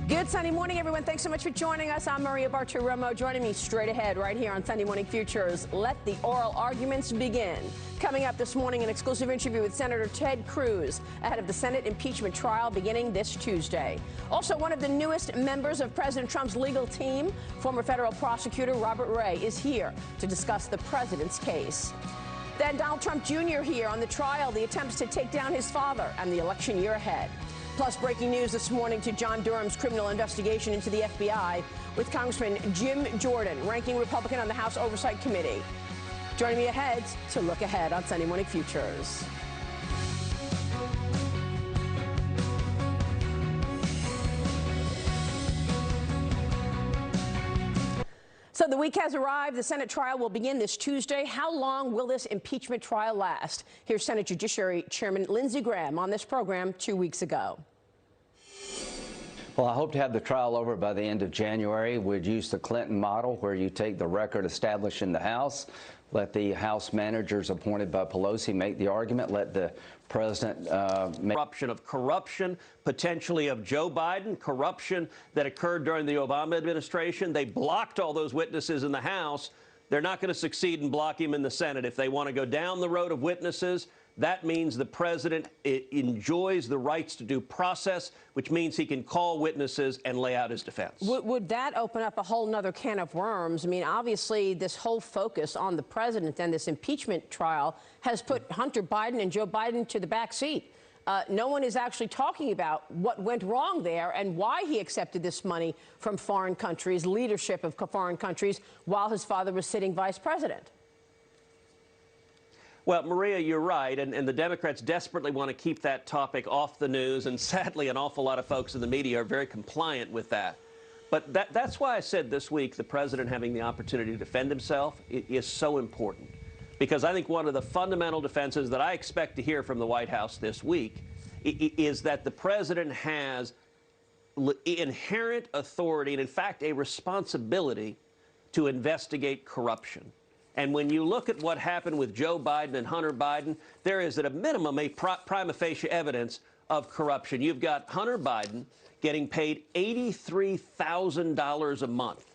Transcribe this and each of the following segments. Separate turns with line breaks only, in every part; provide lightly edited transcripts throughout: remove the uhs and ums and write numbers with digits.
Good Sunday morning, everyone. Thanks so much for joining us. I'm Maria Bartiromo. Joining me straight ahead right here on Sunday Morning Futures. Let the oral arguments begin. Coming up this morning, an exclusive interview with Senator Ted Cruz ahead of the Senate impeachment trial beginning this Tuesday. Also, one of the newest members of President Trump's legal team, former federal prosecutor Robert Ray, is here to discuss the president's case. Then Donald Trump Jr. here on the trial, the attempts to take down his father, and the election year ahead. Plus, breaking news this morning to John Durham's criminal investigation into the FBI with Congressman Jim Jordan, ranking Republican on the House Oversight Committee. Joining me ahead to look ahead on Sunday Morning Futures. So the week has arrived. The Senate trial will begin this Tuesday. How long will this impeachment trial last? Here's Senate Judiciary Chairman Lindsey Graham on this program 2 weeks ago.
Well, I hope to have the trial over by the end of January. We'd use the Clinton model, where you take the record established in the House, let the House managers appointed by Pelosi make the argument, let the president
corruption, potentially of Joe Biden, corruption that occurred during the Obama administration. They blocked all those witnesses in the House. They're not going to succeed in blocking them in the Senate. If they want to go down the road of witnesses, that means the president enjoys the rights to due process, which means he can call witnesses and lay out his defense.
Would that open up a whole nother can of worms? I mean, obviously, this whole focus on the president and this impeachment trial has put Hunter Biden and Joe Biden to the back seat. No one is actually talking about what went wrong there and why he accepted this money from foreign countries, leadership of foreign countries, while his father was sitting vice president.
Well, Maria, you're right, and the Democrats desperately want to keep that topic off the news, and sadly, an awful lot of folks in the media are very compliant with that. But that's why I said this week the president having the opportunity to defend himself is so important, because I think one of the fundamental defenses that I expect to hear from the White House this week is that the president has inherent authority and, in fact, a responsibility to investigate corruption. And when you look at what happened with Joe Biden and Hunter Biden, there is at a minimum a prima facie evidence of corruption. You've got Hunter Biden getting paid $83,000 a month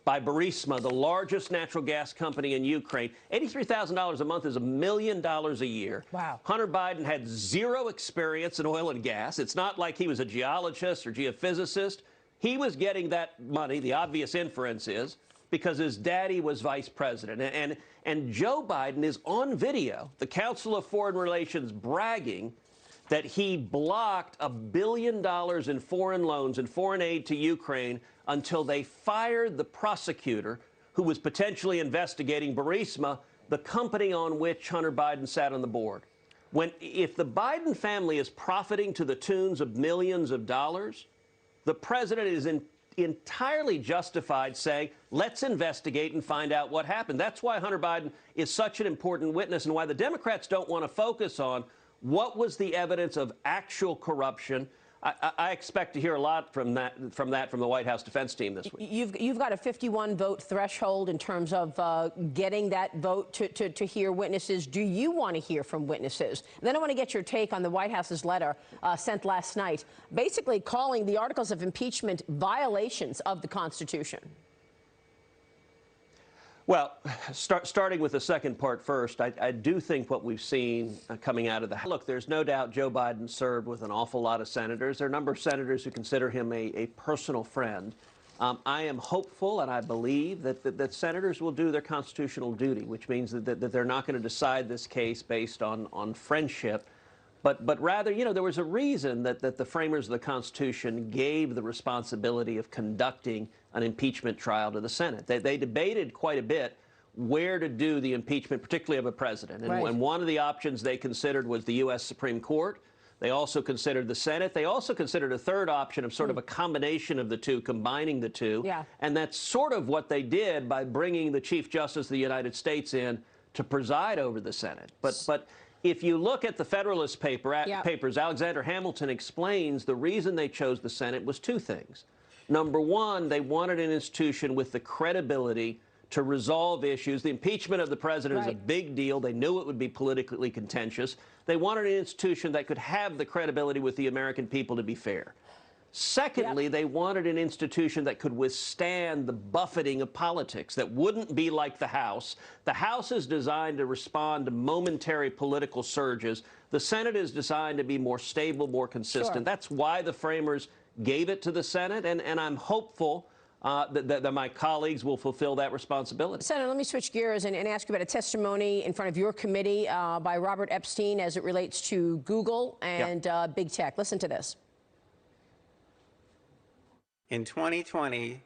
by Bartiromo, the largest natural gas company in Ukraine. $83,000 a month is $1 million a year.
Wow.
Hunter Biden had zero experience in oil and gas. It's not like he was a geologist or geophysicist. He was getting that money, the obvious inference is, because his daddy was vice president. And Joe Biden is on video, the Council of Foreign Relations, bragging that he blocked $1 billion in foreign loans and foreign aid to Ukraine until they fired the prosecutor who was potentially investigating Bartiromo, the company on which Hunter Biden sat on the board. If the Biden family is profiting to the tunes of millions of dollars, the president is entirely justified saying, let's investigate and find out what happened. That's why Hunter Biden is such an important witness and why the Democrats don't want to focus on what was the evidence of actual corruption. I expect to hear a lot from the White House defense team this week.
You've got a 51-vote threshold in terms of getting that vote to hear witnesses. Do you want to hear from witnesses? And then I want to get your take on the White House's letter sent last night, basically calling the articles of impeachment violations of the Constitution.
Well, starting with the second part first, I do think what we've seen coming out of the House. Look, there's no doubt Joe Biden served with an awful lot of senators. There are a number of senators who consider him a personal friend. I am hopeful and I believe that senators will do their constitutional duty, which means that they're not going to decide this case based on friendship. But rather, you know, there was a reason that the framers of the Constitution gave the responsibility of conducting an impeachment trial to the Senate. They debated quite a bit where to do the impeachment, particularly of a president. And one of the options they considered was the U.S. Supreme Court. They also considered the Senate. They also considered a third option of sort of a combination of the two, combining the two.
Yeah. And
that's sort of what they did by bringing the Chief Justice of the United States in to preside over the Senate. But if you look at the Federalist papers, Alexander Hamilton explains the reason they chose the Senate was two things. Number one, they wanted an institution with the credibility to resolve issues. The impeachment of the president is a big deal. They knew it would be politically contentious. They wanted an institution that could have the credibility with the American people to be fair. Secondly, they wanted an institution that could withstand the buffeting of politics, that wouldn't be like the House. The House is designed to respond to momentary political surges. The Senate is designed to be more stable, more consistent.
Sure.
That's why the framers gave it to the Senate, and I'm hopeful that my colleagues will fulfill that responsibility.
Senator, let me switch gears and ask you about a testimony in front of your committee by Robert Epstein as it relates to Google and big tech. Listen to this.
In 2020,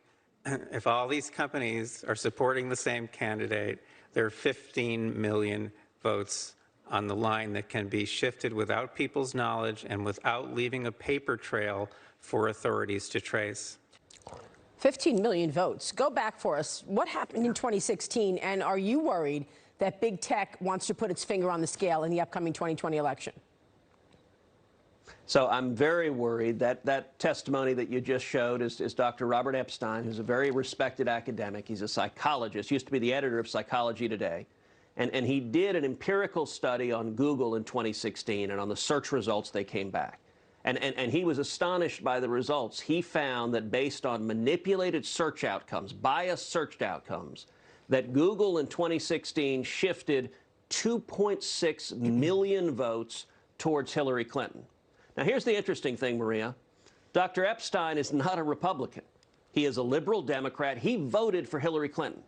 if all these companies are supporting the same candidate, there are 15 million votes on the line that can be shifted without people's knowledge and without leaving a paper trail for authorities to trace.
15 million votes. Go back for us. What happened in 2016, and are you worried that big tech wants to put its finger on the scale in the upcoming 2020 election?
So I'm very worried that that testimony that you just showed is Dr. Robert Epstein, who's a very respected academic. He's a psychologist, used to be the editor of Psychology Today. And he did an empirical study on Google in 2016 and on the search results they came back. And he was astonished by the results. He found that based on manipulated search outcomes, biased searched outcomes, that Google in 2016 shifted 2.6 million votes towards Hillary Clinton. Now, here's the interesting thing, Maria. Dr. Epstein is not a Republican. He is a liberal Democrat. He voted for Hillary Clinton.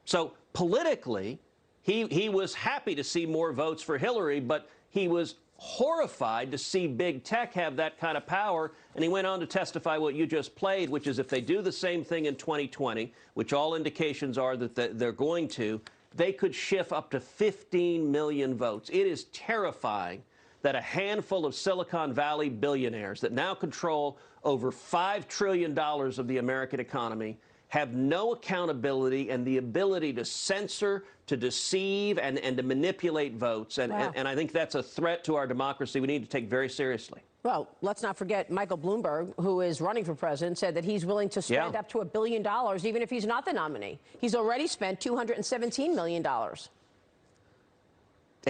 So politically, he was happy to see more votes for Hillary, but he was horrified to see big tech have that kind of power. And he went on to testify what you just played, which is if they do the same thing in 2020, which all indications are that they're going to, they could shift up to 15 million votes. It is terrifying that a handful of Silicon Valley billionaires that now control over $5 trillion of the American economy have no accountability and the ability to censor, to deceive, and to manipulate votes. And I think that's a threat to our democracy we need to take very seriously.
Well, let's not forget Michael Bloomberg, who is running for president, said that he's willing to spend up to $1 billion, even if he's not the nominee. He's already spent $217 million.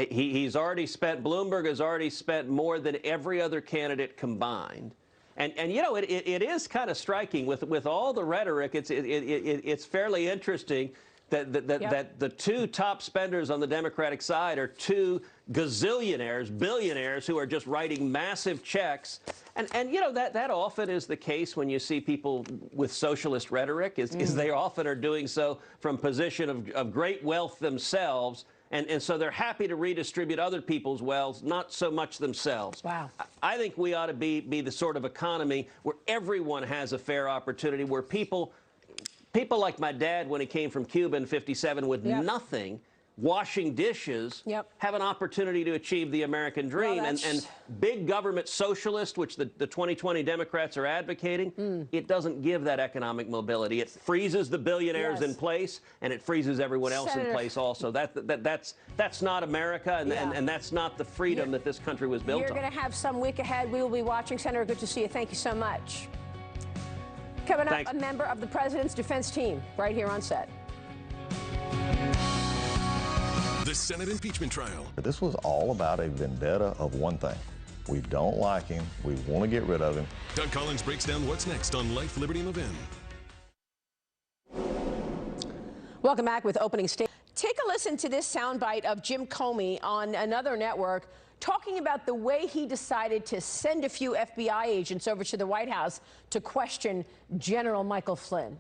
He's already spent, Bloomberg has already spent more than every other candidate combined. And you know, it is kind of striking with all the rhetoric. It's fairly interesting that the two top spenders on the Democratic side are two gazillionaires, billionaires who are just writing massive checks. And you know, that often is the case when you see people with socialist rhetoric, is they often are doing so from a position of great wealth themselves. And so they're happy to redistribute other people's wealth, not so much themselves.
Wow.
I think we ought to be the sort of economy where everyone has a fair opportunity, where people like my dad when he came from Cuba in '57 with nothing, washing dishes, have an opportunity to achieve the American dream.
Well,
and big government socialist, which the 2020 Democrats are advocating, it doesn't give that economic mobility. It freezes the billionaires in place, and it freezes everyone else in place also. That's not America, and that's not the freedom that this country was built on.
You're going to have some week ahead. We will be watching. Senator, good to see you. Thank you so much. Coming up, a member of the president's defense team right here on set.
The Senate impeachment trial.
This was all about a vendetta of one thing. We don't like him. We want to get rid of him.
Doug Collins breaks down what's next on Life, Liberty, and Levin.
Welcome back with opening statement. Take a listen to this soundbite of Jim Comey on another network talking about the way he decided to send a few FBI agents over to the White House to question General Michael Flynn.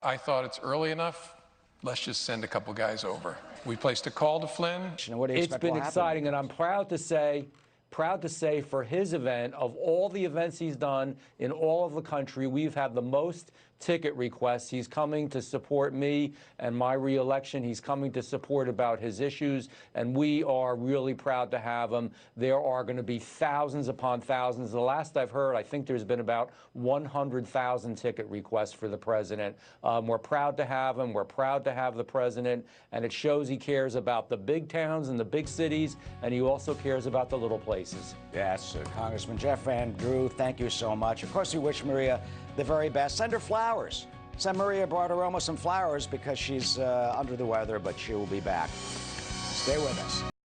I thought it's early enough. Let's just send a couple guys over. We placed a call to Flynn.
It's been exciting, and I'm proud to say for his event, of all the events he's done in all of the country, we've had the most ticket requests. He's coming to support me and my re-election. He's coming to support about his issues, and we are really proud to have him. There are going to be thousands upon thousands. The last I've heard, I think there's been about 100,000 ticket requests for the president. We're proud to have him. We're proud to have the president, and it shows he cares about the big towns and the big cities, and he also cares about the little places.
Yes, Congressman Jeff Van Drew, thank you so much. Of course, we wish Maria the very best. Send her flowers. Send Maria Bartiromo some flowers because she's under the weather, but she will be back. Stay with us.